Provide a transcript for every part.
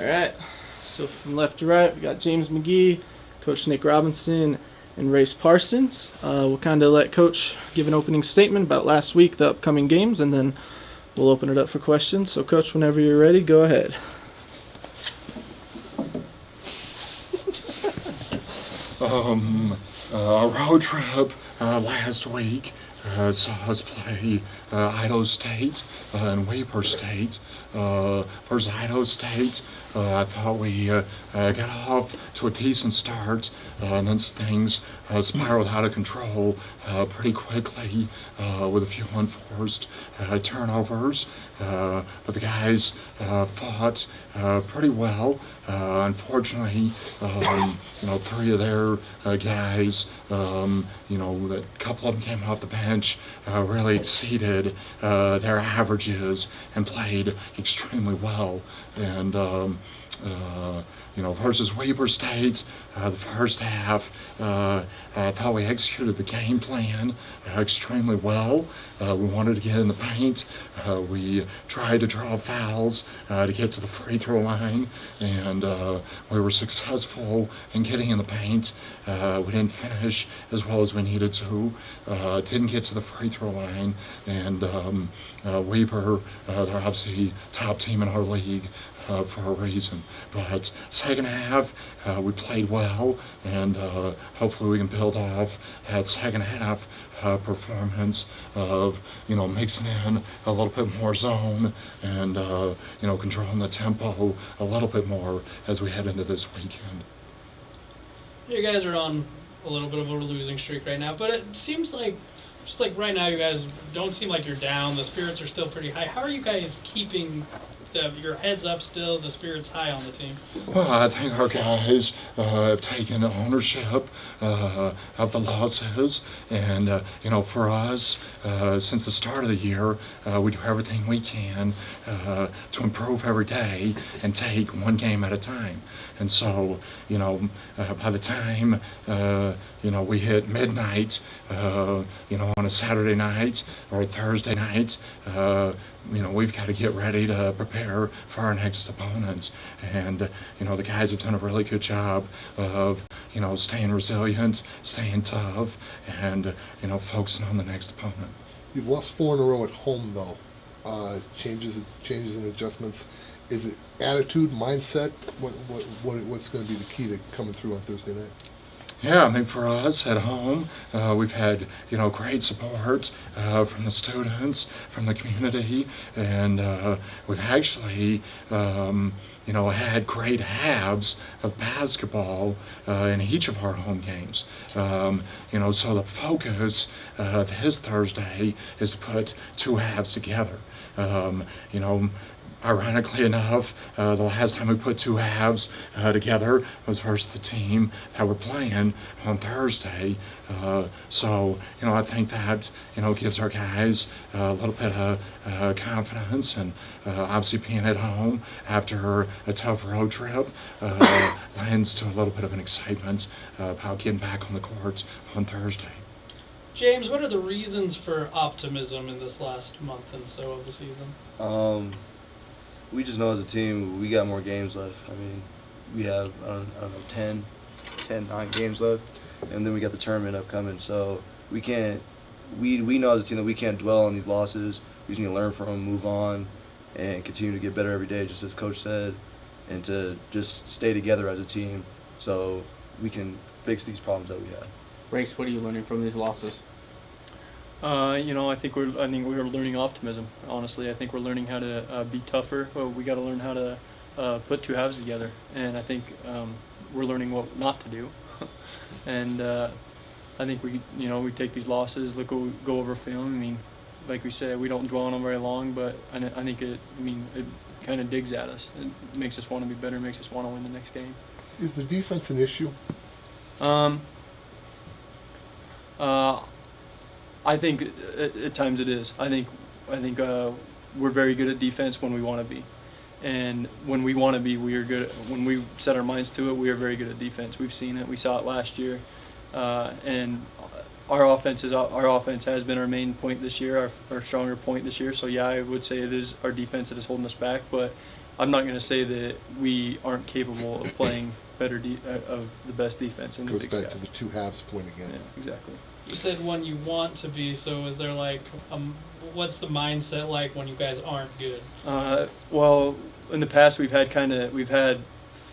All right. So from left to right, we got James McGee, Coach Nick Robinson, and Race Parsons. We'll kind of let Coach give an opening statement about last week, the upcoming games, and then we'll open it up for questions. So, Coach, whenever you're ready, go ahead. Our road trip last week saw us play Idaho State and Weber State. Versus Idaho State, I thought we got off to a decent start, and then things spiraled out of control pretty quickly with a few unforced turnovers. But the guys fought pretty well. Unfortunately, three of their guys, a couple of them came off the bench, really exceeded their averages and played extremely well. And versus Weber State, the first half, I thought we executed the game plan extremely well. We wanted to get in the paint. We tried to draw fouls to get to the free throw line, and we were successful in getting in the paint. We didn't finish as well as we needed to. Didn't get to the free throw line, and Weber, they're obviously top team in our league. For a reason. But second half, we played well, and hopefully we can build off that second half performance of, mixing in a little bit more zone and, controlling the tempo a little bit more as we head into this weekend. You guys are on a little bit of a losing streak right now, but it seems like, just like right now, you guys don't seem like you're down. The spirits are still pretty high. How are you guys keeping your heads up still, the spirits high on the team? Well, I think our guys have taken ownership of the losses, and for us, since the start of the year, we do everything we can to improve every day and take one game at a time. And so, by the time we hit midnight, on a Saturday night or a Thursday night, we've got to get ready to prepare for our next opponents. And, the guys have done a really good job of, staying resilient, staying tough, and, focusing on the next opponent. You've lost 4 in a row at home, though. Changes and adjustments. Is it attitude, mindset? What's going to be the key to coming through on Thursday night? Yeah, I mean, for us at home, we've had, great support from the students, from the community, and we've actually, had great halves of basketball in each of our home games. So the focus this Thursday is to put 2 halves together. Ironically enough, the last time we put 2 halves together was versus the team that we're playing on Thursday. So I think that, gives our guys a little bit of confidence, and obviously being at home after a tough road trip lends to a little bit of an excitement about getting back on the courts on Thursday. James, what are the reasons for optimism in this last month and so of the season? We just know as a team we got more games left. I mean, we have, 9 games left, and then we got the tournament upcoming. So we know as a team that we can't dwell on these losses. We just need to learn from them, move on, and continue to get better every day, just as Coach said, and to just stay together as a team so we can fix these problems that we have. Race, what are you learning from these losses? I think we're learning optimism. Honestly, I think we're learning how to be tougher. We got to learn how to put 2 halves together, and I think we're learning what not to do. And I think we take these losses, go over film. I mean, like we said, we don't dwell on them very long, but I think it kind of digs at us. It makes us want to be better, makes us want to win the next game. Is the defense an issue? I think at times it is. I think we're very good at defense when we want to be, and when we want to be, we are good. When we set our minds to it, we are very good at defense. We've seen it. We saw it last year, and our offense has been our main point this year, our stronger point this year. So yeah, I would say it is our defense that is holding us back. But I'm not going to say that we aren't capable of playing of the best defense in the Goes Big back Sky. to the two halves point again. Yeah, exactly. You said when you want to be, so is there like, what's the mindset like when you guys aren't good? Well, in the past we've had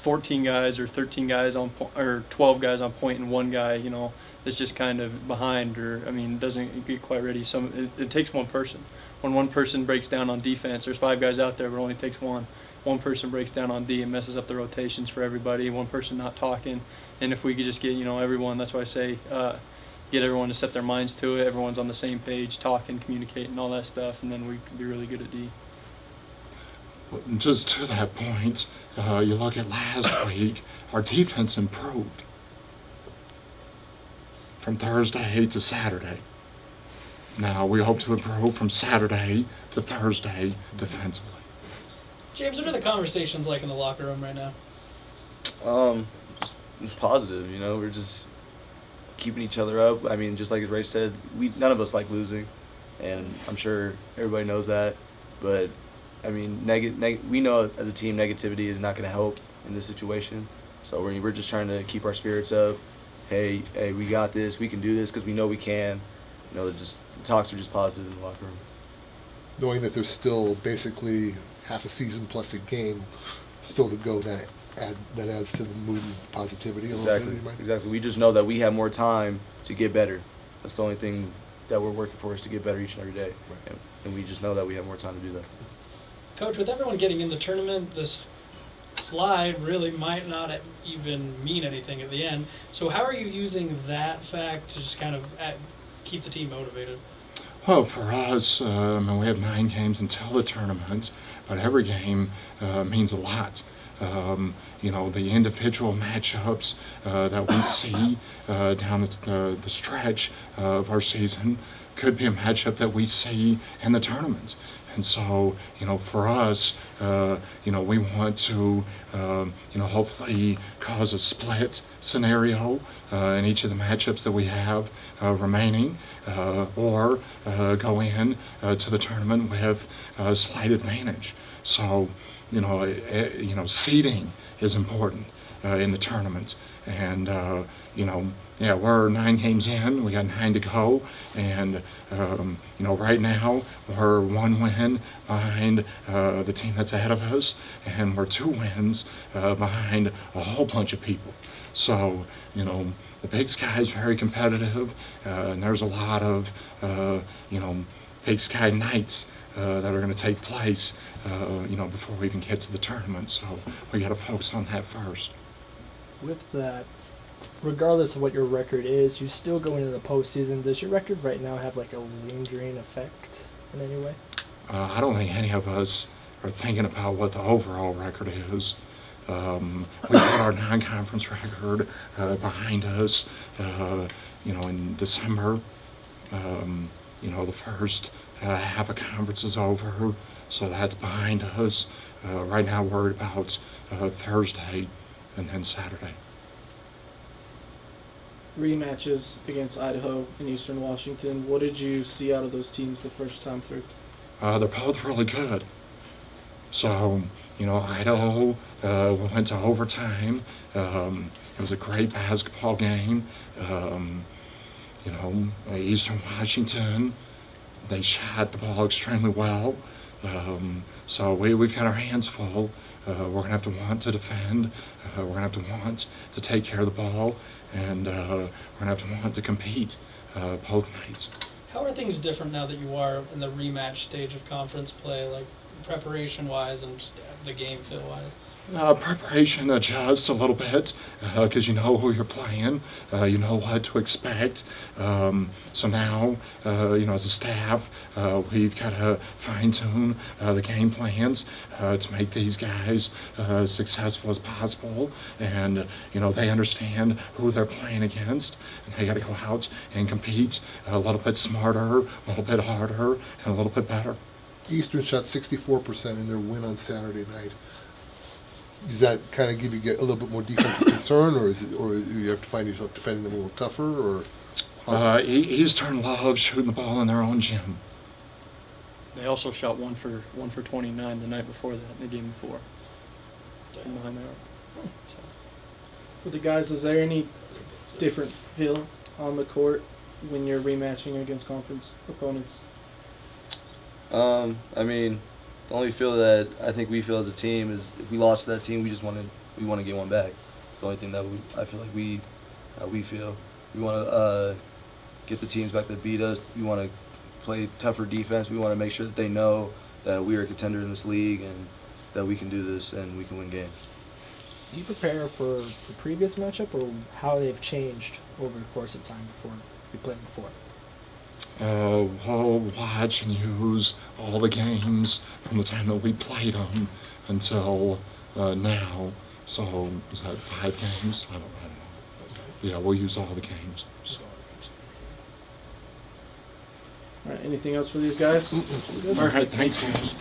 14 guys or 13 guys on or 12 guys on point, and one guy, that's just kind of behind, or doesn't get quite ready. It takes one person. When one person breaks down on defense, there's 5 guys out there, but it only takes one. One person breaks down on D and messes up the rotations for everybody. One person not talking, and if we could just get everyone, that's why I say get everyone to set their minds to it. Everyone's on the same page, talking, communicating, all that stuff, and then we can be really good at D. Just to that point, you look at last week, our defense improved from Thursday to Saturday. Now we hope to improve from Saturday to Thursday defensively. James, what are the conversations like in the locker room right now? Just positive. We're just keeping each other up. Just like Ray said, none of us like losing, and I'm sure everybody knows that. But we know as a team negativity is not going to help in this situation. So we're just trying to keep our spirits up. Hey, we got this. We can do this because we know we can. The talks are just positive in the locker room. Knowing that there's still basically half a season plus a game still to go, that adds to the mood and positivity a little bit. Exactly. We just know that we have more time to get better. That's the only thing that we're working for, is to get better each and every day. Right. And we just know that we have more time to do that. Coach, with everyone getting in the tournament, this slide really might not even mean anything at the end. So how are you using that fact to just kind of keep the team motivated? Well, for us, we have 9 games until the tournament, but every game means a lot. The individual matchups that we see down the stretch of our season could be a matchup that we see in the tournament. And so, for us, we want to, hopefully cause a split scenario in each of the matchups that we have remaining, or go in to the tournament with a slight advantage. So, seeding is important in the tournament. And, we're 9 games in, we got 9 to go, and, right now we're 1 win behind the team that's ahead of us, and we're 2 wins behind a whole bunch of people. So, the Big Sky is very competitive, and there's a lot of, Big Sky nights that are going to take place, before we even get to the tournament. So we got to focus on that first. With that, regardless of what your record is, you still go into the postseason. Does your record right now have like a lingering effect in any way? I don't think any of us are thinking about what the overall record is. We put our non-conference record behind us, in December. The first half of conference is over, so that's behind us. Right now we're worried about Thursday and then Saturday. Rematches against Idaho and Eastern Washington. What did you see out of those teams the first time through? They're both really good. So, Idaho, we went to overtime. It was a great basketball game. Eastern Washington, they shot the ball extremely well. So we've got our hands full. We're going to have to want to defend. We're going to have to want to take care of the ball. And we're going to have to want to compete both nights. How are things different now that you are in the rematch stage of conference play, like preparation-wise and just the game feel-wise? Preparation adjusts a little bit because you know who you're playing, you know what to expect. So now, as a staff, we've got to fine-tune the game plans to make these guys as successful as possible. And, they understand who they're playing against, and they got to go out and compete a little bit smarter, a little bit harder, and a little bit better. Eastern shot 64% in their win on Saturday night. Does that kind of give you a little bit more defensive concern, or you have to find yourself defending them a little tougher, or? Eastern loves shooting the ball in their own gym. They also shot one for 29 the night before that, in the game before. in behind the arc. So. With the guys, is there any different feel on the court when you're rematching against conference opponents? I mean, the only feel that I think we feel as a team is if we lost to that team, we want to get one back. It's the only thing that I feel like we feel. We want to get the teams back that beat us. We want to play tougher defense. We want to make sure that they know that we are a contender in this league and that we can do this and we can win games. Do you prepare for the previous matchup or how they've changed over the course of time before you played before? We'll watch and use all the games from the time that we played them until now. So, was that 5 games? I don't know. Yeah, we'll use all the games. All right, anything else for these guys? All right, thanks, guys.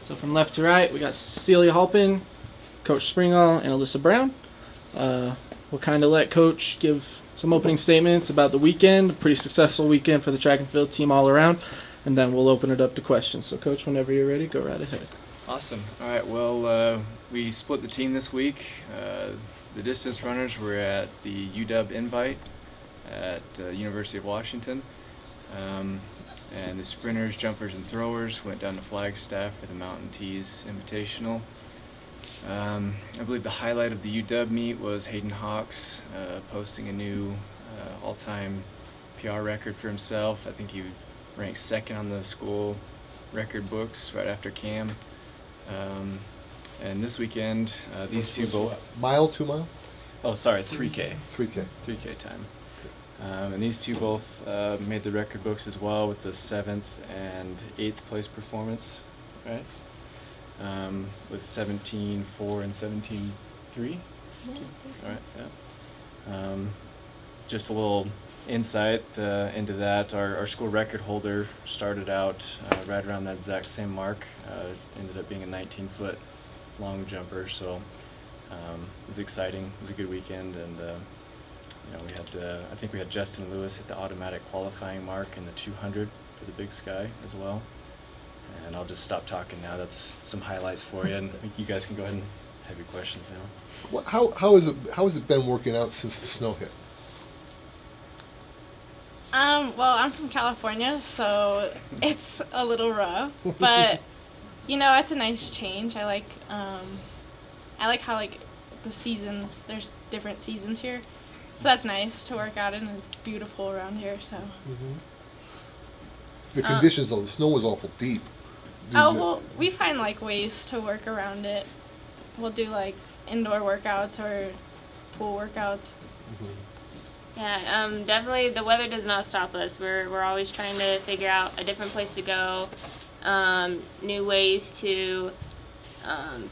So from left to right, we got Celia Halpin, Coach Springall, and Alyssa Brown. We'll kind of let Coach give some opening statements about the weekend. A pretty successful weekend for the track and field team all around. And then we'll open it up to questions. So Coach, whenever you're ready, go right ahead. Awesome. All right. Well, we split the team this week. The distance runners were at the UW Invite at University of Washington. And the sprinters, jumpers, and throwers went down to Flagstaff for the Mountain Tees Invitational. I believe the highlight of the UW meet was Hayden Hawks posting a new all-time PR record for himself. I think he ranked second on the school record books right after Cam. And this weekend, these two both... Mile, 2 mile? Oh, sorry, 3K. 3K. 3K time. And these two both made the record books as well with the 7th and 8th place performance, right? With 17.4 and 17.3. Yeah, All right, yeah. Just a little insight into that. Our school record holder started out right around that exact same mark. Ended up being a 19-foot long jumper, so it was exciting. It was a good weekend, and we had I think we had Justin Lewis hit the automatic qualifying mark in the 200 for the Big Sky as well. And I'll just stop talking now. That's some highlights for you, and I think you guys can go ahead and have your questions now. How has it been working out since the snow hit? Well, I'm from California, so it's a little rough, but it's a nice change. I like how like the seasons. There's different seasons here, so that's nice to work out in. And it's beautiful around here, so. Mm-hmm. The conditions, though, the snow was awful deep. Well, we find like ways to work around it. We'll do like indoor workouts or pool workouts. Mm-hmm. Yeah, definitely the weather does not stop us. We're always trying to figure out a different place to go, new ways to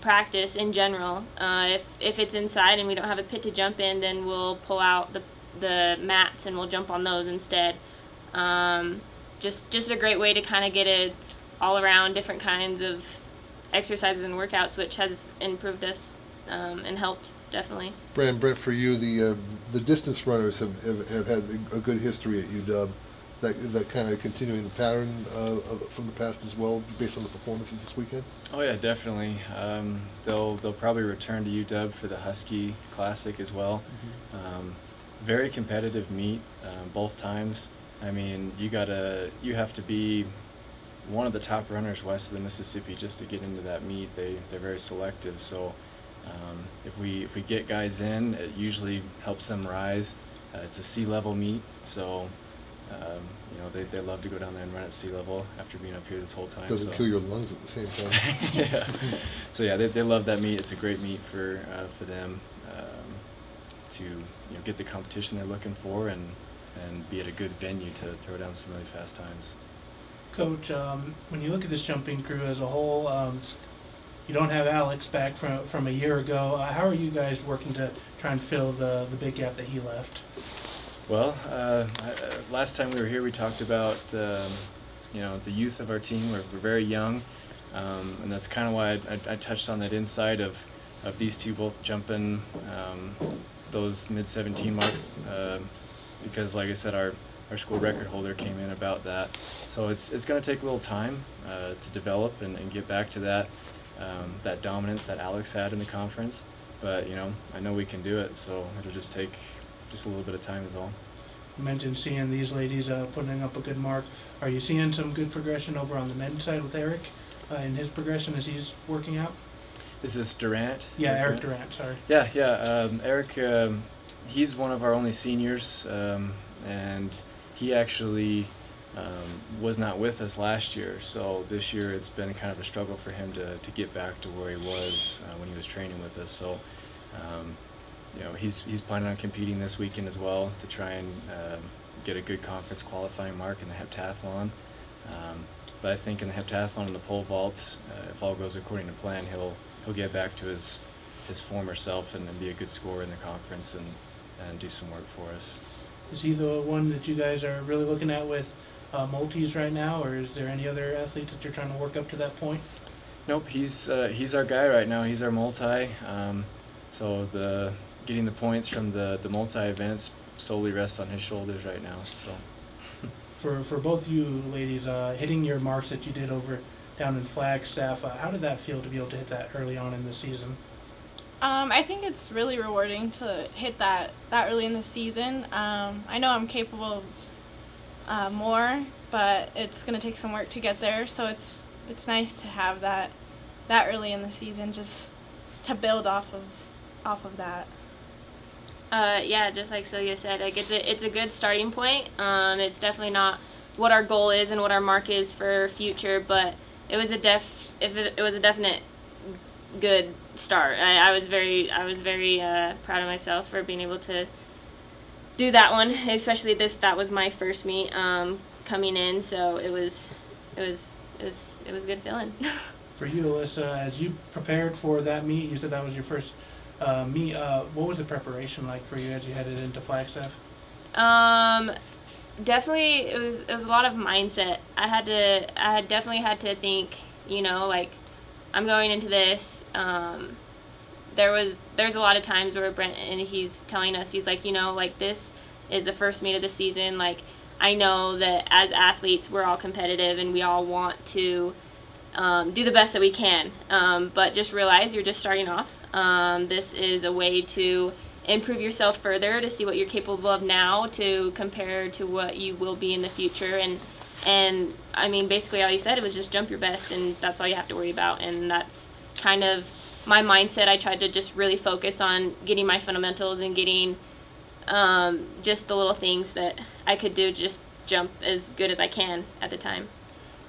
practice in general. If it's inside and we don't have a pit to jump in, then we'll pull out the mats and we'll jump on those instead. Just a great way to kind of get it all around different kinds of exercises and workouts, which has improved us and helped definitely. Brent, for you, the distance runners have had a good history at UW. That kind of continuing the pattern from the past as well, based on the performances this weekend. Oh yeah, definitely. They'll probably return to UW for the Husky Classic as well. Mm-hmm. Very competitive meet both times. I mean, you have to be one of the top runners west of the Mississippi just to get into that meet. They're very selective, so if we get guys in, it usually helps them rise. It's a sea level meet, so they love to go down there and run at sea level after being up here this whole time. Doesn't kill your lungs at the same time. Yeah. So yeah, they love that meet. It's a great meet for them to get the competition they're looking for and be at a good venue to throw down some really fast times. Coach, when you look at this jumping crew as a whole, you don't have Alex back from a year ago. How are you guys working to try and fill the big gap that he left? Well, last time we were here, we talked about the youth of our team. We're very young, and that's kind of why I touched on that insight of these two both jumping those mid-17 marks, because, like I said, our school record holder came in about that. So it's going to take a little time to develop and get back to that dominance that Alex had in the conference. But I know we can do it. So it'll just take a little bit of time is all. You mentioned seeing these ladies putting up a good mark. Are you seeing some good progression over on the men's side with Eric in his progression as he's working out? Is this Durant? Yeah, Eric Durant, sorry. Yeah. Eric, he's one of our only seniors, and he actually was not with us last year. So this year it's been kind of a struggle for him to get back to where he was when he was training with us. So he's planning on competing this weekend as well to try and get a good conference qualifying mark in the heptathlon. But I think in the heptathlon and the pole vault, if all goes according to plan, he'll get back to his former self and be a good scorer in the conference and do some work for us. Is he the one that you guys are really looking at with multis right now, or is there any other athletes that you're trying to work up to that point? Nope, he's our guy right now. He's our multi. So getting the points from the multi events solely rests on his shoulders right now. So For both you ladies, hitting your marks that you did over down in Flagstaff, how did that feel to be able to hit that early on in the season? I think it's really rewarding to hit that early in the season. I know I'm capable of more, but it's going to take some work to get there. So it's nice to have that early in the season, just to build off of that. Yeah, just like Celia said, like it's a good starting point. It's definitely not what our goal is and what our mark is for future, but it was a definite good start. I was very proud of myself for being able to do that one, especially that was my first meet coming in, so it was a good feeling. For you, Alyssa, as you prepared for that meet, you said that was your first meet. What was the preparation like for you as you headed into Flagstaff? Definitely, it was a lot of mindset. I had definitely had to think, like, I'm going into this. There's a lot of times where Brent, and he's telling us, he's like, like, this is the first meet of the season. Like, I know that as athletes, we're all competitive and we all want to do the best that we can. But just realize you're just starting off. This is a way to improve yourself further, to see what you're capable of now, to compare to what you will be in the future. And I mean, basically all you said, it was just jump your best, and that's all you have to worry about. And that's kind of my mindset. I tried to just really focus on getting my fundamentals and getting just the little things that I could do to just jump as good as I can at the time.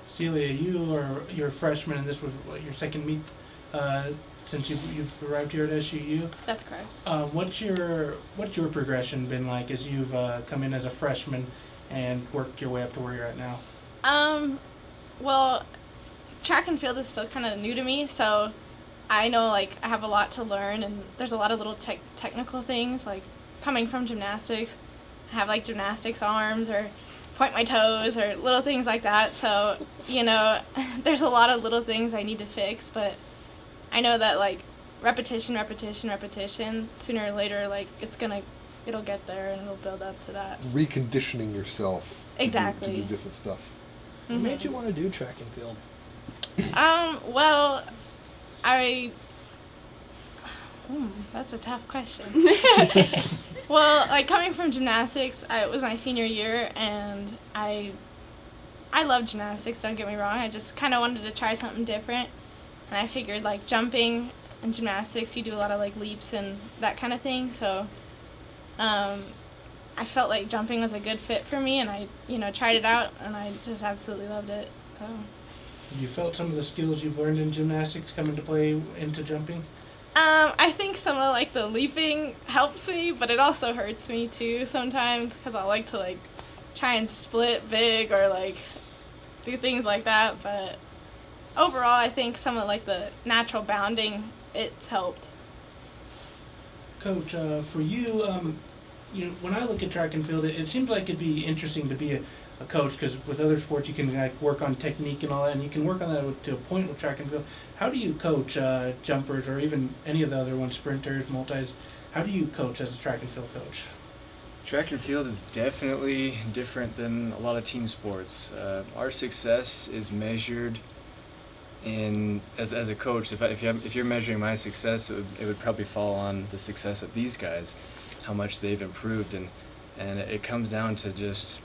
Celia, you're a freshman, and this was your second meet since you've arrived here at SUU. That's correct. What's your progression been like as you've come in as a freshman and worked your way up to where you're at now? Well, track and field is still kind of new to me, so I know, like, I have a lot to learn, and there's a lot of little technical things, like coming from gymnastics. I have, like, gymnastics arms, or point my toes, or little things like that. So, there's a lot of little things I need to fix, but I know that, like, repetition, sooner or later, like, it'll get there and it'll build up to that. Reconditioning yourself. Exactly. To do different stuff. What made you want to do track and field? Well, that's a tough question. Well, like, coming from gymnastics, it was my senior year, and I love gymnastics, don't get me wrong. I just kind of wanted to try something different, and I figured, like, jumping and gymnastics, you do a lot of, like, leaps and that kind of thing, so I felt like jumping was a good fit for me, and I, tried it out, and I just absolutely loved it. So. You felt some of the skills you've learned in gymnastics come into play into jumping? I think some of, like, the leaping helps me, but it also hurts me too sometimes, because I like to, like, try and split big or, like, do things like that. But overall, I think some of, like, the natural bounding, it's helped. Coach, for you, when I look at track and field, it seems like it'd be interesting to be a coach, because with other sports you can, like, work on technique and all that, and you can work on that to a point with track and field. How do you coach jumpers, or even any of the other ones, sprinters, multis? How do you coach as a track and field coach? track and field is definitely different than a lot of team sports. Our success is measured in as a coach. If you're measuring my success, it would probably fall on the success of these guys, how much they've improved, and it comes down to just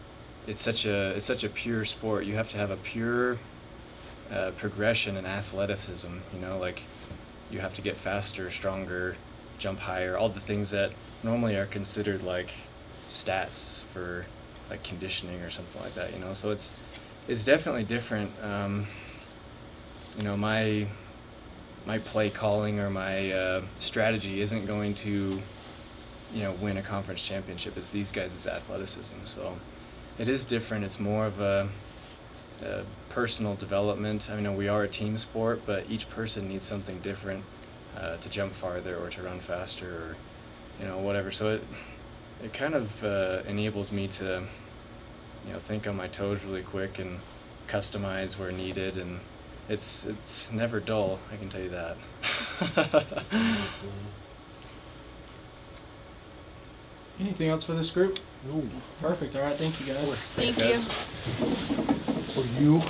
it's such a pure sport. You have to have a pure progression in athleticism. You know, like you have to get faster, stronger, jump higher, all the things that normally are considered like stats for like conditioning or something like that. You know, so it's definitely different. You know, my play calling or my strategy isn't going to, you know, win a conference championship. It's these guys' athleticism. So it is different. It's more of a personal development. I mean, we are a team sport, but each person needs something different to jump farther or to run faster or, you know, whatever. So it kind of enables me to, you know, think on my toes really quick and customize where needed and it's never dull. I can tell you that. Anything else for this group? No. Perfect. All right. Thank you, guys. Thanks, Thank guys. you. For you.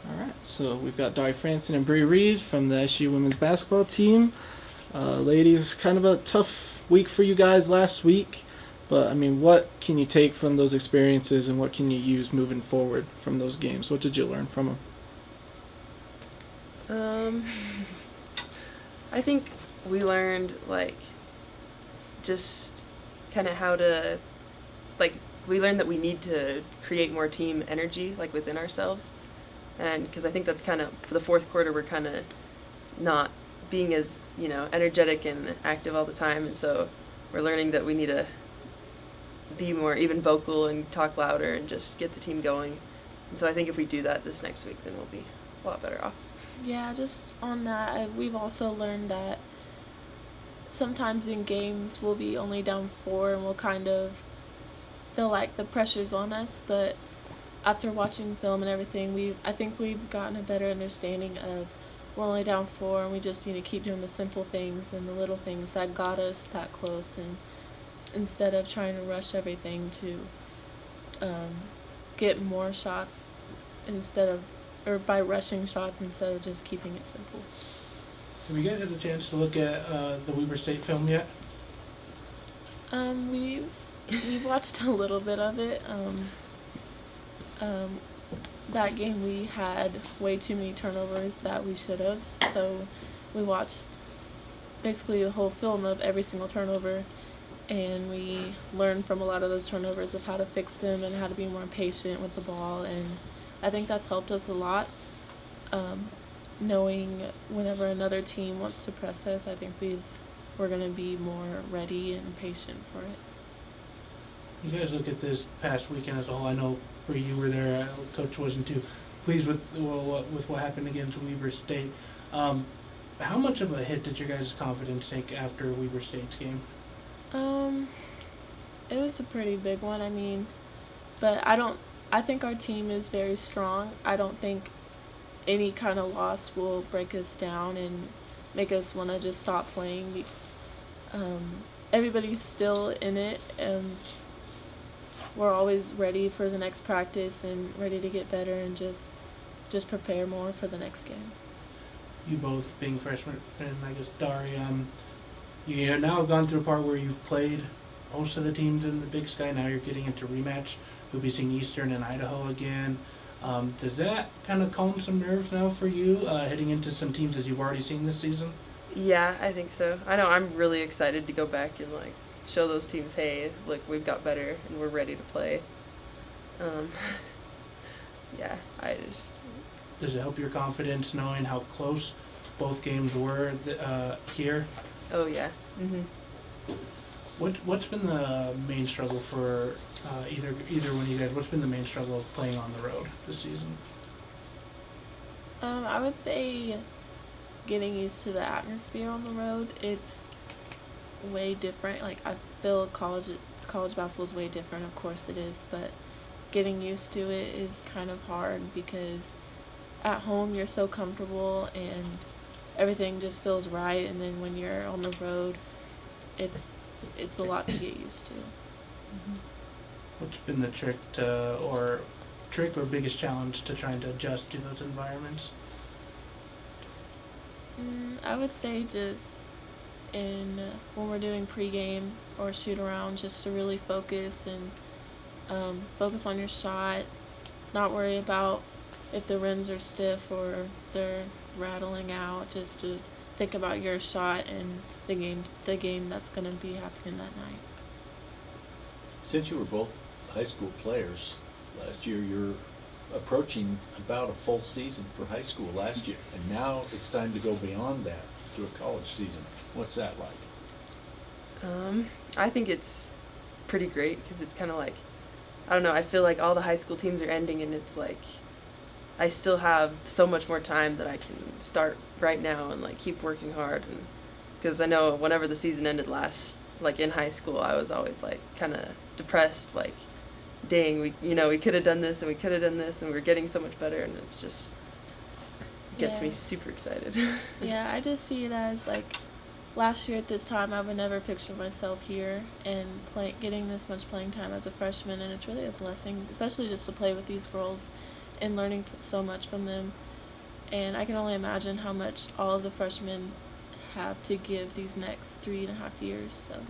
All right. So we've got Dari Franson and Bree Reed from the SU women's basketball team. Ladies, kind of a tough week for you guys last week, but I mean, what can you take from those experiences, and what can you use moving forward from those games? What did you learn from them? I think we learned just kind of how to we learned that we need to create more team energy within ourselves, and because I think that's kind of the fourth quarter we're kind of not being as energetic and active all the time, and so we're learning that we need to be more even vocal and talk louder and just get the team going. And so I think if we do that this next week, then we'll be a lot better off. Yeah, just on that, we've also learned that sometimes in games we'll be only down 4 and we'll kind of feel like the pressure's on us, but after watching film and everything, I think we've gotten a better understanding of we're only down 4 and we just need to keep doing the simple things and the little things that got us that close, and instead of trying to rush everything to get more shots by rushing shots instead of just keeping it simple. Have you guys had a chance to look at the Weber State film yet? We've watched a little bit of it. That game we had way too many turnovers that we should have, so we watched basically the whole film of every single turnover, and we learned from a lot of those turnovers of how to fix them and how to be more patient with the ball, and I think that's helped us a lot. Knowing whenever another team wants to press us, I think we're going to be more ready and patient for it. You guys look at this past weekend as a whole. I know Bree, you were there. Coach wasn't too pleased with what happened against Weber State. How much of a hit did your guys' confidence take after Weber State's game? It was a pretty big one. I mean, but I think our team is very strong. I don't think any kind of loss will break us down and make us want to just stop playing. Everybody's still in it, and we're always ready for the next practice and ready to get better and just prepare more for the next game. You both being freshmen, and I guess Dari, you now have gone through a part where you've played most of the teams in the Big Sky. Now you're getting into rematch. You'll be seeing Eastern and Idaho again. Does that kind of calm some nerves now for you, heading into some teams that you've already seen this season? Yeah, I think so. I know I'm really excited to go back and show those teams, hey, look, we've got better and we're ready to play. Yeah, does it help your confidence knowing how close both games were here? Oh yeah. What's been the main struggle for either one of you guys? What's been the main struggle of playing on the road this season? I would say getting used to the atmosphere on the road. It's way different. Like I feel college basketball is way different. Of course it is, but getting used to it is kind of hard because at home you're so comfortable and everything just feels right, and then when you're on the road, it's a lot to get used to. What's been the trick or biggest challenge to trying to adjust to those environments? I would say just when we're doing pregame or shoot around, just to really focus and focus on your shot, not worry about if the rims are stiff or they're rattling out, just to think about your shot and the game that's going to be happening that night. Since you were both high school players last year, you're approaching about a full season for high school last year, and now it's time to go beyond that to a college season. What's that like? I think it's pretty great because it's kind of like, I don't know, I feel like all the high school teams are ending and it's like I still have so much more time that I can start right now and like keep working hard. And because I know whenever the season ended like in high school, I was always like kind of depressed, like dang, we could have done this and we could have done this and we're getting so much better, and it's just gets me super excited. Yeah, I just see it as like last year at this time I would never picture myself here and getting this much playing time as a freshman, and it's really a blessing, especially just to play with these girls and learning so much from them. And I can only imagine how much all of the freshmen have to give these next 3.5 years. So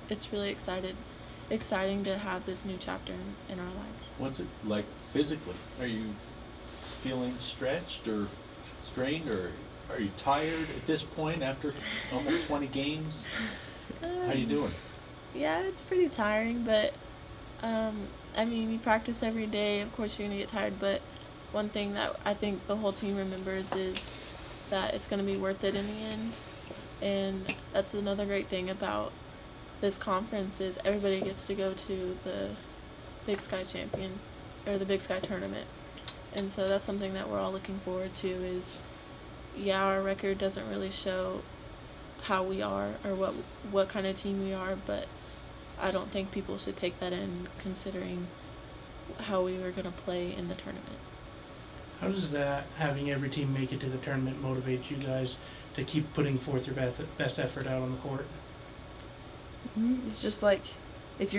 it's really exciting to have this new chapter in our lives. What's it like physically? Are you feeling stretched or strained, or are you tired at this point after almost 20 games? How you doing? Yeah, it's pretty tiring, but I mean, you practice every day. Of course, you're gonna get tired, but one thing that I think the whole team remembers is that it's gonna be worth it in the end. And that's another great thing about this conference is everybody gets to go to the Big Sky the Big Sky tournament. And so that's something that we're all looking forward to is, yeah, our record doesn't really show how we are or what kind of team we are, but I don't think people should take that in considering how we were going to play in the tournament. How does that, having every team make it to the tournament, motivate you guys to keep putting forth your best effort out on the court? It's just like if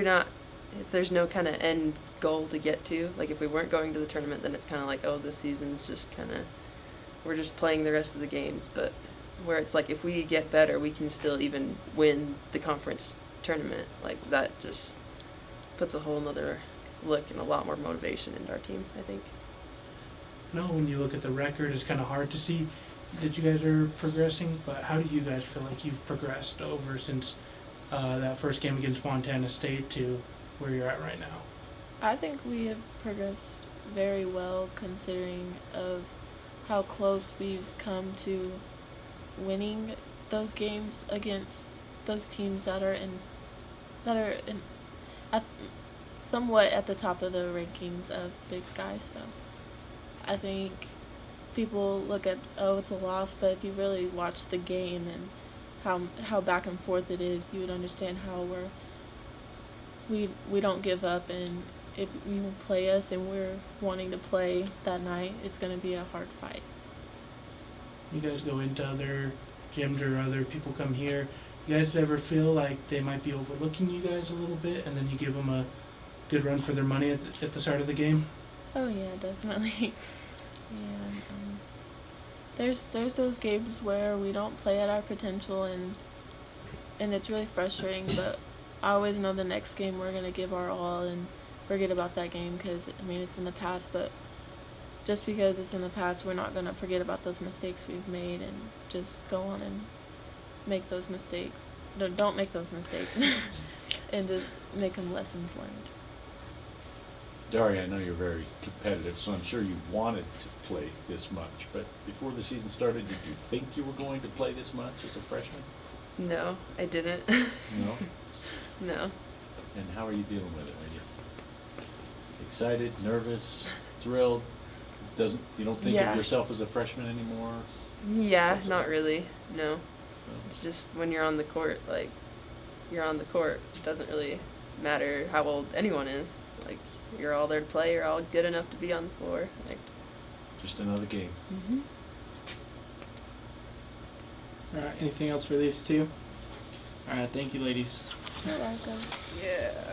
there's no kind of end goal to get to, like if we weren't going to the tournament, then it's kind of like, oh, this season's just kind of, we're just playing the rest of the games. But where it's like if we get better, we can still even win the conference tournament. Like that just puts a whole nother look and a lot more motivation into our team, I think. No, when you look at the record, it's kind of hard to see that you guys are progressing, but how do you guys feel like you've progressed over since that first game against Montana State to where you're at right now? I think we have progressed very well considering of how close we've come to winning those games against those teams that are somewhat at the top of the rankings of Big Sky. So I think people look at, oh, it's a loss, but if you really watch the game and how back and forth it is, you would understand how we don't give up, and if you play us and we're wanting to play that night, it's going to be a hard fight. You guys go into other gyms or other people come here, you guys ever feel like they might be overlooking you guys a little bit, and then you give them a good run for their money at the start of the game? Oh yeah, definitely. Yeah. There's those games where we don't play at our potential, and it's really frustrating, but I always know the next game we're going to give our all and forget about that game because, I mean, it's in the past, but just because it's in the past, we're not going to forget about those mistakes we've made and just go on and make those mistakes. Don't make those mistakes and just make them lessons learned. Daria, I know you're very competitive, so I'm sure you wanted to play this much. But before the season started, did you think you were going to play this much as a freshman? No, I didn't. No? No. And how are you dealing with it? Are you excited, nervous, thrilled? You don't think Yeah. of yourself as a freshman anymore? Yeah, What's not it? really. No. No. It's just when you're on the court, like, you're on the court. It doesn't really matter how old anyone is. Like, you're all there to play. You're all good enough to be on the floor. Like. Just another game. Mhm. All right. Anything else for these two? All right. Thank you, ladies. You're welcome. Yeah.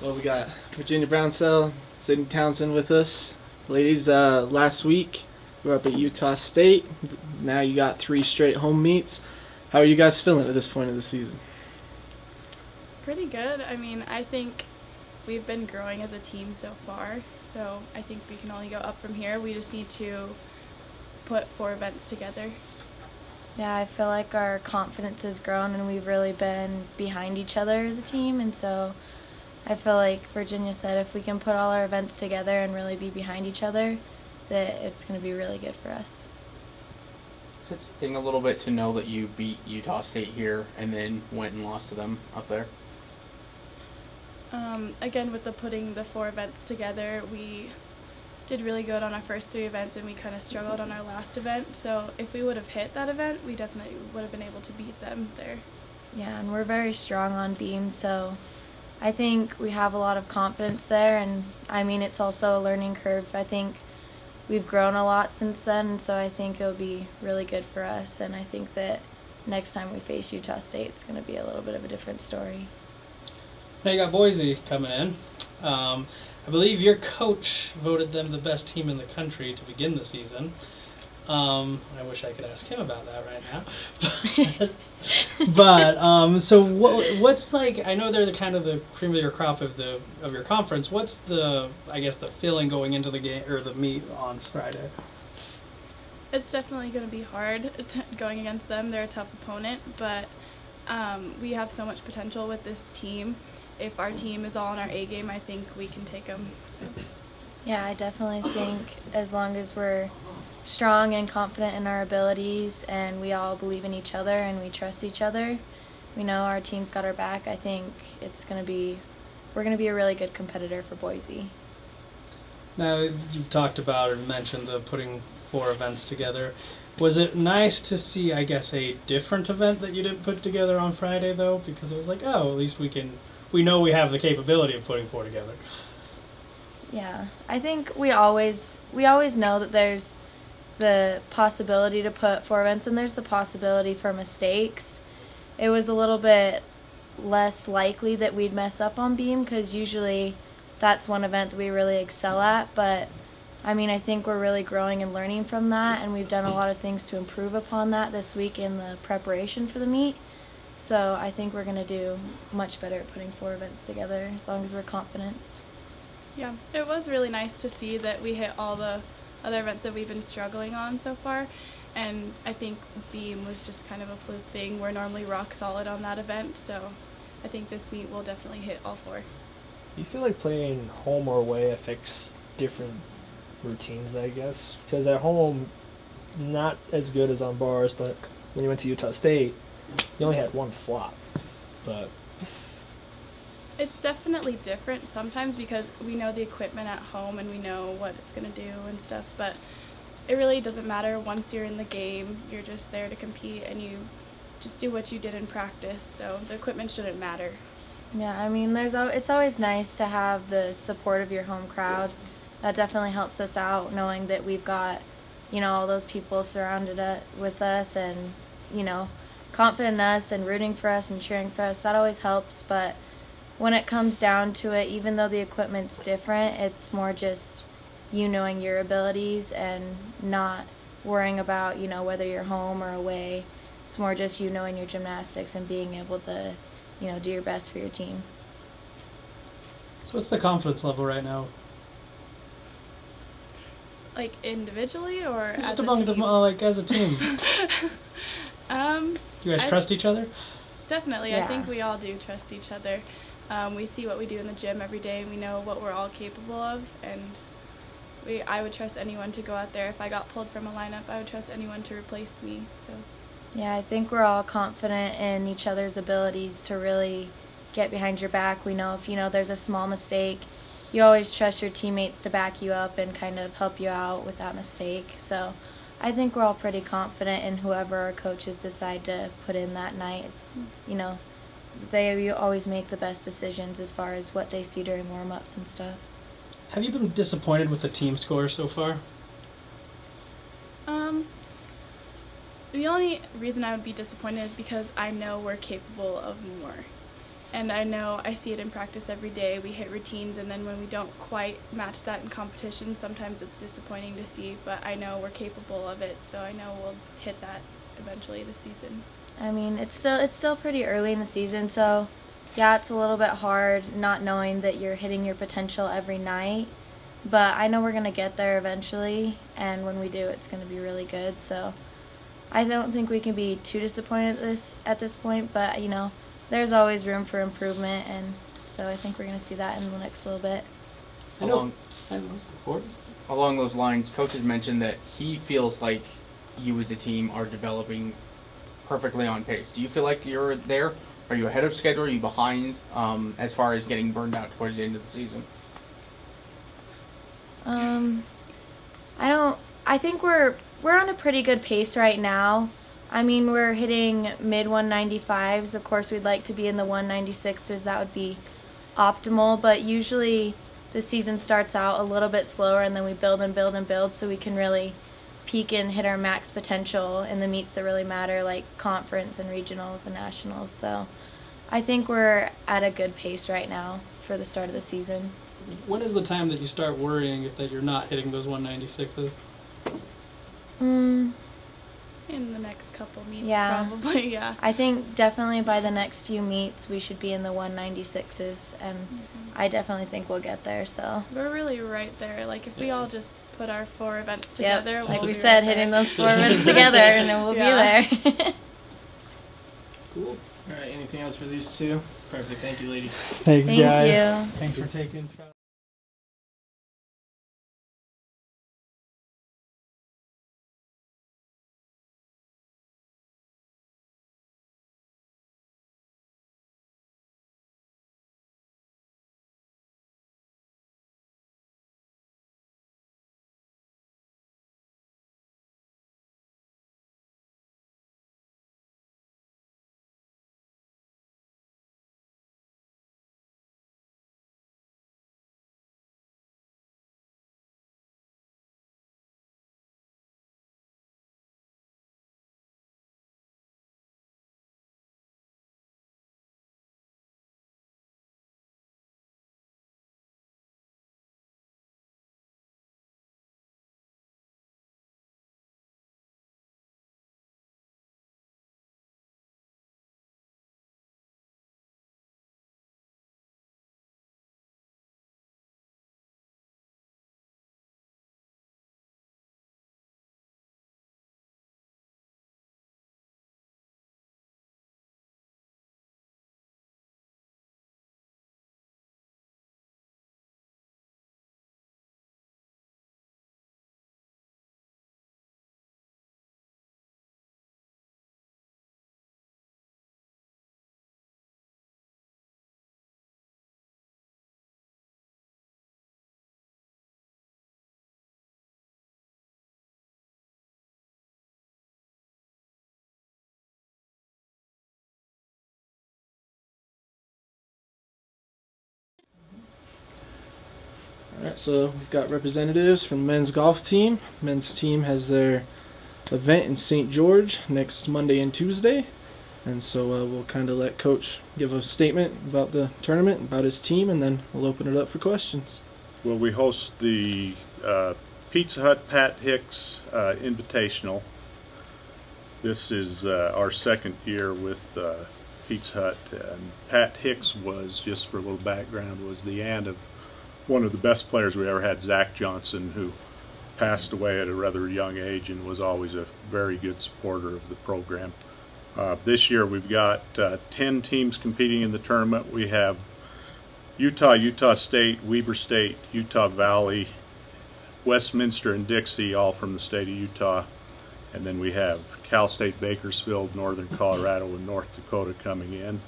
Well, we got Virginia Brownsell, Sydney Townsend with us. Ladies, last week we were up at Utah State. Now you got 3 straight home meets. How are you guys feeling at this point of the season? Pretty good. I mean, I think we've been growing as a team so far, so I think we can only go up from here. We just need to put 4 events together. Yeah, I feel like our confidence has grown and we've really been behind each other as a team, and so I feel like Virginia said if we can put all our events together and really be behind each other, that it's going to be really good for us. Does it sting a little bit to know that you beat Utah State here and then went and lost to them up there? Again, with putting the 4 events together, we did really good on our first 3 events and we kind of struggled on our last event. So if we would have hit that event, we definitely would have been able to beat them there. Yeah, and we're very strong on beam, so I think we have a lot of confidence there, and I mean it's also a learning curve. I think we've grown a lot since then, and so I think it'll be really good for us, and I think that next time we face Utah State it's going to be a little bit of a different story. Now you got Boise coming in. I believe your coach voted them the best team in the country to begin the season. I wish I could ask him about that right now. But so what's like? I know they're the kind of the cream of your crop of your conference. What's the feeling going into the game or the meet on Friday? It's definitely going to be hard going against them. They're a tough opponent, but we have so much potential with this team. If our team is all on our A game, I think we can take them. So. Yeah, I definitely think as long as we're strong and confident in our abilities and we all believe in each other and we trust each other, we know our team's got our back, I think we're going to be a really good competitor for Boise. Now, you've talked about or mentioned the putting 4 events together. Was it nice to see, I guess, a different event that you didn't put together on Friday, though? Because it was like, oh, at least we know we have the capability of putting 4 together. Yeah, I think we always know that there's the possibility to put 4 events and there's the possibility for mistakes. It was a little bit less likely that we'd mess up on beam because usually that's one event that we really excel at, but I mean I think we're really growing and learning from that, and we've done a lot of things to improve upon that this week in the preparation for the meet. So I think we're going to do much better at putting 4 events together as long as we're confident. Yeah, it was really nice to see that we hit all the other events that we've been struggling on so far, and I think beam was just kind of a fluke thing. We're normally rock solid on that event, so I think this meet we'll definitely hit all 4. Do you feel like playing home or away affects different routines, I guess? Because at home, not as good as on bars, but when you went to Utah State, you only had 1 flop. But it's definitely different sometimes because we know the equipment at home and we know what it's going to do and stuff, but it really doesn't matter. Once you're in the game, you're just there to compete and you just do what you did in practice, so the equipment shouldn't matter. Yeah, I mean, it's always nice to have the support of your home crowd. That definitely helps us out, knowing that we've got, all those people surrounded with us and, confident in us and rooting for us and cheering for us. That always helps, but when it comes down to it, even though the equipment's different, it's more just you knowing your abilities and not worrying about, whether you're home or away. It's more just you knowing your gymnastics and being able to, do your best for your team. So what's the confidence level right now? Like individually or just as among a team? Like as a team. You guys trust each other? Definitely. Yeah. I think we all do trust each other. We see what we do in the gym every day, and we know what we're all capable of, and I would trust anyone to go out there. If I got pulled from a lineup, I would trust anyone to replace me. So. Yeah, I think we're all confident in each other's abilities to really get behind your back. We know if there's a small mistake, you always trust your teammates to back you up and kind of help you out with that mistake. So I think we're all pretty confident in whoever our coaches decide to put in that night. It's, they always make the best decisions as far as what they see during warm-ups and stuff. Have you been disappointed with the team score so far? The only reason I would be disappointed is because I know we're capable of more. And I know I see it in practice every day. We hit routines, and then when we don't quite match that in competition, sometimes it's disappointing to see, but I know we're capable of it, so I know we'll hit that eventually this season. I mean, it's still pretty early in the season, so yeah, it's a little bit hard not knowing that you're hitting your potential every night, but I know we're going to get there eventually, and when we do, it's going to be really good. So I don't think we can be too disappointed at this point, but you know, there's always room for improvement, and so I think we're going to see that in the next little bit. Along those lines, Coach has mentioned that he feels like you as a team are developing perfectly on pace. Do you feel like you're there? Are you ahead of schedule? Are you behind as far as getting burned out towards the end of the season? I think we're on a pretty good pace right now. I mean, we're hitting mid 195s. Of course, we'd like to be in the 196s. That would be optimal, but usually the season starts out a little bit slower, and then we build and build and build so we can really peak and hit our max potential in the meets that really matter, like conference and regionals and nationals. So I think we're at a good pace right now for the start of the season. When is the time that you start worrying that you're not hitting those 196s? In the next couple meets, Yeah. probably, yeah. I think definitely by the next few meets we should be in the 196s, and I definitely think we'll get there. So We're really right there. Like, if we all just put our 4 events together, like we'll we be said, right hitting there. those 4 events together, and then we'll be there. Cool. All right. Anything else for these two? Perfect. Thank you, lady. Thanks, Thank guys. you. Thanks for taking Scott. Alright, so we've got representatives from the men's golf team. Men's team has their event in St. George next Monday and Tuesday. And so we'll kind of let Coach give a statement about the tournament, about his team, and then we'll open it up for questions. Well, we host the Pizza Hut Pat Hicks Invitational. This is our second year with Pizza Hut. And Pat Hicks was, just for a little background, was the aunt of one of the best players we ever had, Zach Johnson, who passed away at a rather young age and was always a very good supporter of the program. This year we've got 10 teams competing in the tournament. We have Utah, Utah State, Weber State, Utah Valley, Westminster, and Dixie, all from the state of Utah. And then we have Cal State Bakersfield, Northern Colorado, and North Dakota coming in.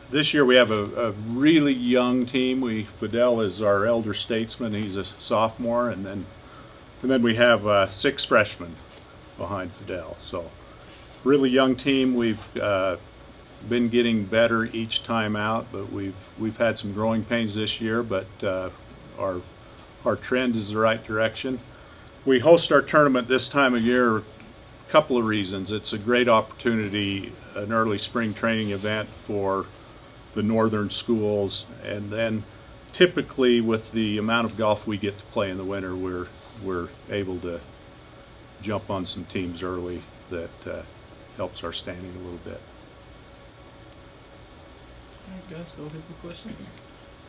This year we have a really young team. Fidel is our elder statesman. He's a sophomore, and then we have 6 freshmen behind Fidel. So really young team. We've been getting better each time out, but we've had some growing pains this year, but our trend is the right direction. We host our tournament this time of year couple of reasons. It's a great opportunity, an early spring training event for the northern schools, and then typically with the amount of golf we get to play in the winter, we're able to jump on some teams early that helps our standing a little bit. All right, guys, go ahead with questions.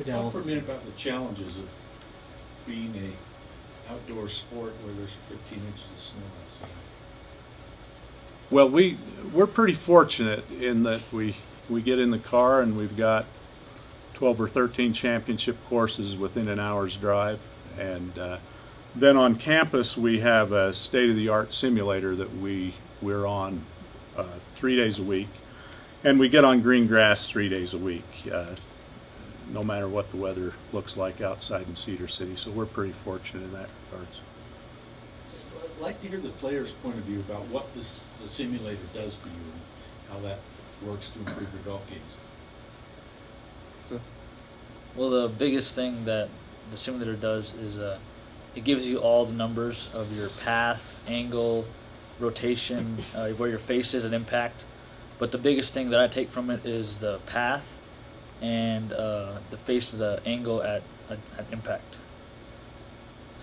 Talk for a minute about the challenges of being a outdoor sport where there's 15 inches of snow outside. Well, we're pretty fortunate in that we get in the car and we've got 12 or 13 championship courses within an hour's drive, and then on campus we have a state-of-the-art simulator that we're on 3 days a week, and we get on green grass 3 days a week, no matter what the weather looks like outside in Cedar City. So we're pretty fortunate in that regards. I'd like to hear the player's point of view about what the simulator does for you and how that works to improve your golf games. Well, the biggest thing that the simulator does is it gives you all the numbers of your path, angle, rotation, where your face is at impact. But the biggest thing that I take from it is the path and the face, the angle at impact.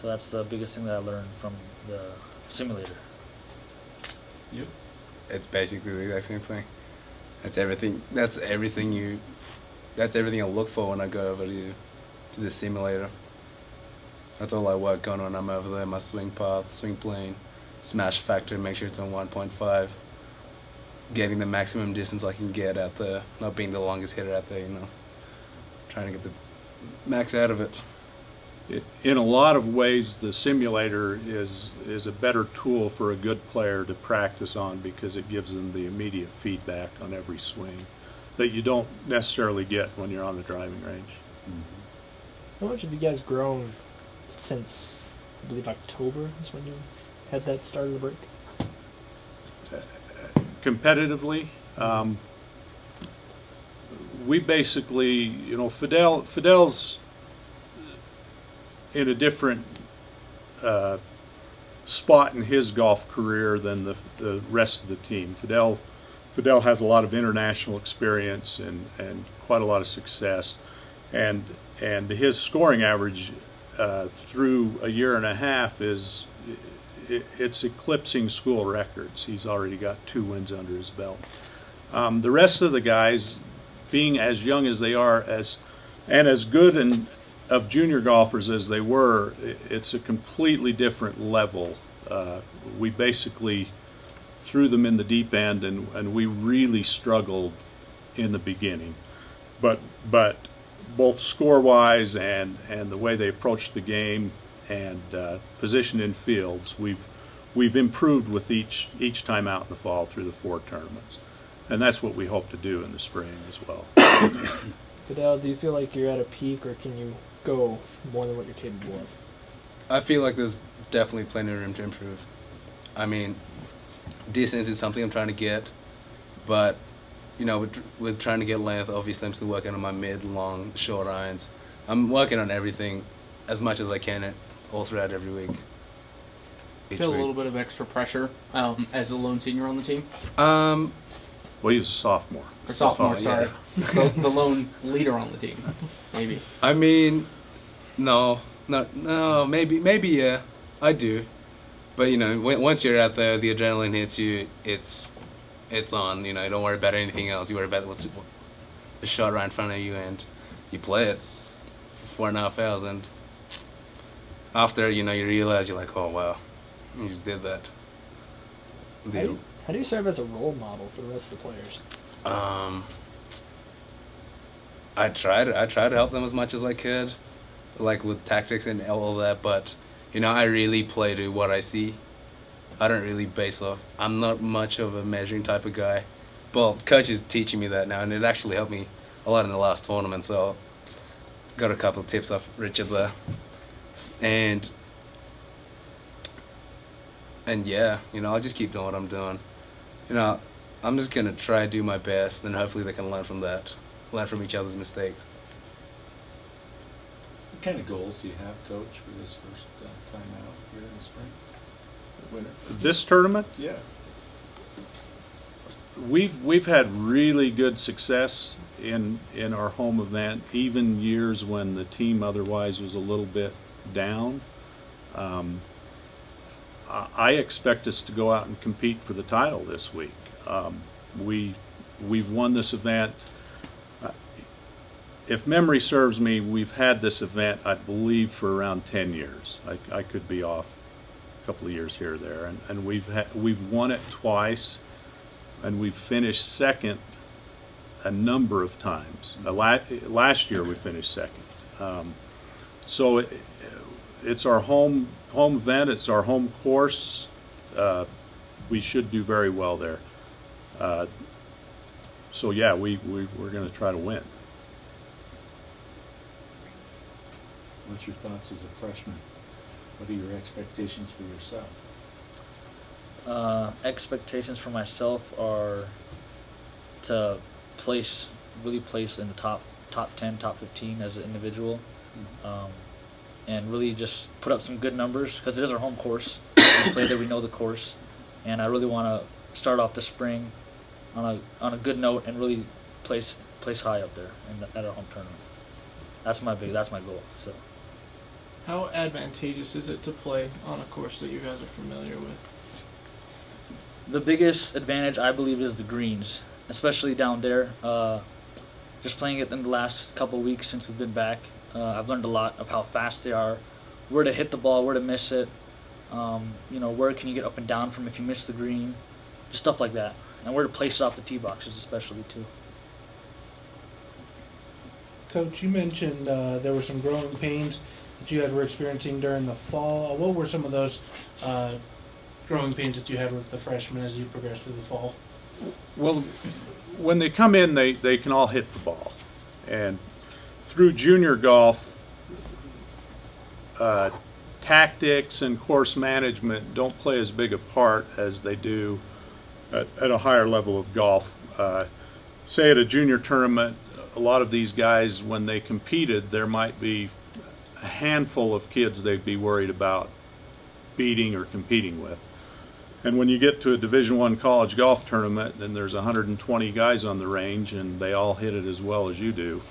So that's the biggest thing that I learned from the simulator. Yep. It's basically the exact same thing. That's everything I look for when I go over to the simulator. That's all I work on when I'm over there. My swing path, swing plane, smash factor, make sure it's on 1.5. Getting the maximum distance I can get out there, not being the longest hitter out there, Trying to get the max out of it. In a lot of ways, the simulator is a better tool for a good player to practice on because it gives them the immediate feedback on every swing that you don't necessarily get when you're on the driving range. How much have you guys grown since, I believe, October is when you had that start of the break? Competitively, we basically, Fidel's in a different spot in his golf career than the rest of the team. Fidel has a lot of international experience and quite a lot of success, and his scoring average through a year and a half it's eclipsing school records. He's already got 2 wins under his belt. The rest of the guys, being as young as they are, and as good of junior golfers as they were, it's a completely different level. We basically threw them in the deep end, and we really struggled in the beginning. But both score-wise and the way they approached the game and position in fields, we've improved with each time out in the fall through the 4 tournaments, and that's what we hope to do in the spring as well. Fidel, do you feel like you're at a peak, or can you go more than what you're capable of? I feel like there's definitely plenty of room to improve. I mean, distance is something I'm trying to get, but with trying to get length, obviously I'm still working on my mid, long, short irons. I'm working on everything as much as I can all throughout every week. Feel a little bit of extra pressure as a lone senior on the team? Well, he's a sophomore. Or sophomore, sorry. Yeah. the lone leader on the team, maybe. I mean, no, maybe yeah, I do. But once you're out there, the adrenaline hits you. It's on. You don't worry about anything else. You worry about what's the shot right in front of you, and you play it for 4.5 hours. And after you realize you're like, oh wow, you just did that. How do you serve as a role model for the rest of the players? I try to help them as much as I could, like with tactics and all that. But I really play to what I see. I don't really base off. I'm not much of a measuring type of guy. Well, coach is teaching me that now, and it actually helped me a lot in the last tournament. So, got a couple of tips off Richard there, and yeah, I'll just keep doing what I'm doing. I'm just gonna try to do my best, and hopefully they can learn from that, learn from each other's mistakes. What kind of goals do you have, Coach, for this first time out here in the spring? Winter. This tournament? Yeah. we've had really good success in our home event, even years when the team otherwise was a little bit down. I expect us to go out and compete for the title this week. We've won this event. If memory serves me, we've had this event, I believe, for around 10 years. I could be off a couple of years here or there, and we've won it twice, and we've finished second a number of times. Last year we finished second. So it's our home event. It's our home course. We should do very well there. So yeah, we're going to try to win. What's your thoughts as a freshman? What are your expectations for yourself? Expectations for myself are to really place in the top 10, top 15 as an individual, and really just put up some good numbers because it is our home course. We play there, we know the course, and I really want to start off the spring on a good note and really place high up there at our home tournament. That's my goal. So. How advantageous is it to play on a course that you guys are familiar with? The biggest advantage, I believe, is the greens, especially down there. Just playing it in the last couple weeks since we've been back, I've learned a lot of how fast they are, where to hit the ball, where to miss it, where can you get up and down from if you miss the green, just stuff like that, and where to place it off the tee boxes especially too. Coach, you mentioned there were some growing pains that you guys were experiencing during the fall. What were some of those growing pains that you had with the freshmen as you progressed through the fall? Well, when they come in, they can all hit the ball. And through junior golf, tactics and course management don't play as big a part as they do at a higher level of golf. Say at a junior tournament, a lot of these guys, when they competed, there might be a handful of kids they'd be worried about beating or competing with. And when you get to a Division I college golf tournament and there's 120 guys on the range and they all hit it as well as you do,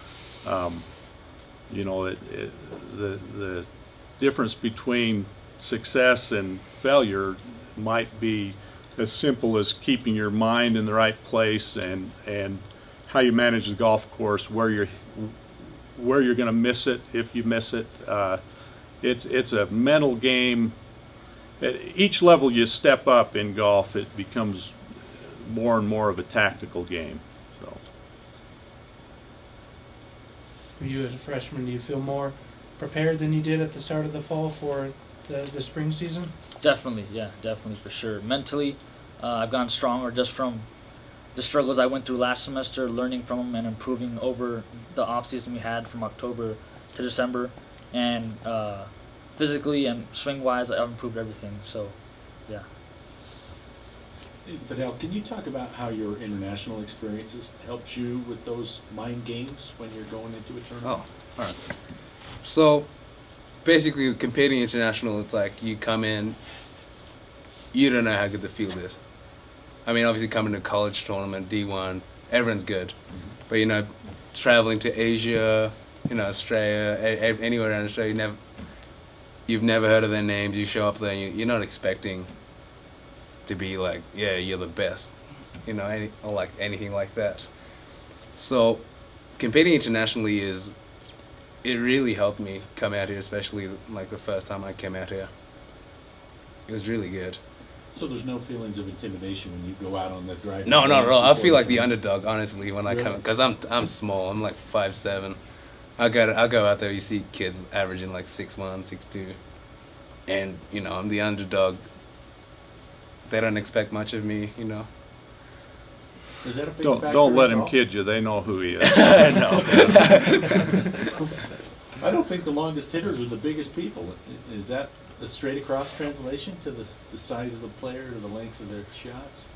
the difference between success and failure might be as simple as keeping your mind in the right place and how you manage the golf course, where you're going to miss it if you miss it. It's a mental game. At each level you step up in golf, it becomes more and more of a tactical game. So, for you as a freshman, do you feel more prepared than you did at the start of the fall for the spring season? Definitely, yeah, definitely for sure. Mentally, I've gotten stronger just from the struggles I went through last semester, learning from them and improving over the off season we had from October to December, and physically and swing-wise, I've improved everything. So, yeah. Fidel, can you talk about how your international experiences helped you with those mind games when you're going into a tournament? Oh, all right. So, basically, competing international, it's like you come in, you don't know how good the field is. I mean, obviously, coming to a college tournament, D1, everyone's good. Mm-hmm. But, traveling to Asia, Australia, anywhere around Australia, you've never heard of their names. You show up there and you're not expecting to be like, yeah, you're the best, or like anything like that. So competing internationally it really helped me come out here, especially like the first time I came out here. It was really good. So there's no feelings of intimidation when you go out on the driving? No, not at all. I feel like the underdog, honestly, when I come, because I'm small. I'm like 5'7". I'll go out there. You see kids averaging like 6'1", 6'2", and I'm the underdog. They don't expect much of me, Is that a big don't let him kid you. They know who he is. No. I don't think the longest hitters are the biggest people. Is that a straight across translation to the size of the player, to the length of their shots?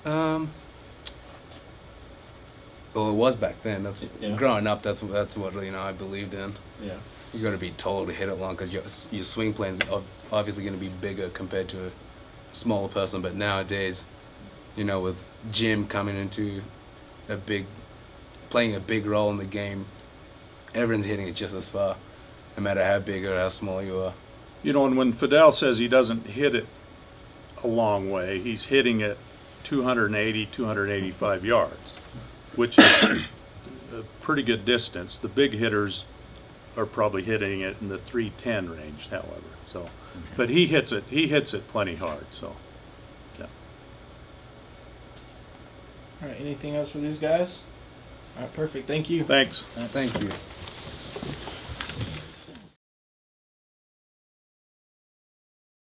Well, it was back then. Yeah. Growing up. That's what I believed in. Yeah. You're going to be told to hit it long because your swing plane's obviously going to be bigger compared to smaller person, but nowadays, you know, with gym coming into playing a big role in the game, everyone's hitting it just as far, no matter how big or how small you are. You know, and when Fidel says he doesn't hit it a long way, he's hitting it 280, 285 yards, which is a pretty good distance. The big hitters are probably hitting it in the 310 range, however. So, but he hits it plenty hard. So, yeah. All right. Anything else for these guys? All right. Perfect. Thank you. Thanks. Thank you.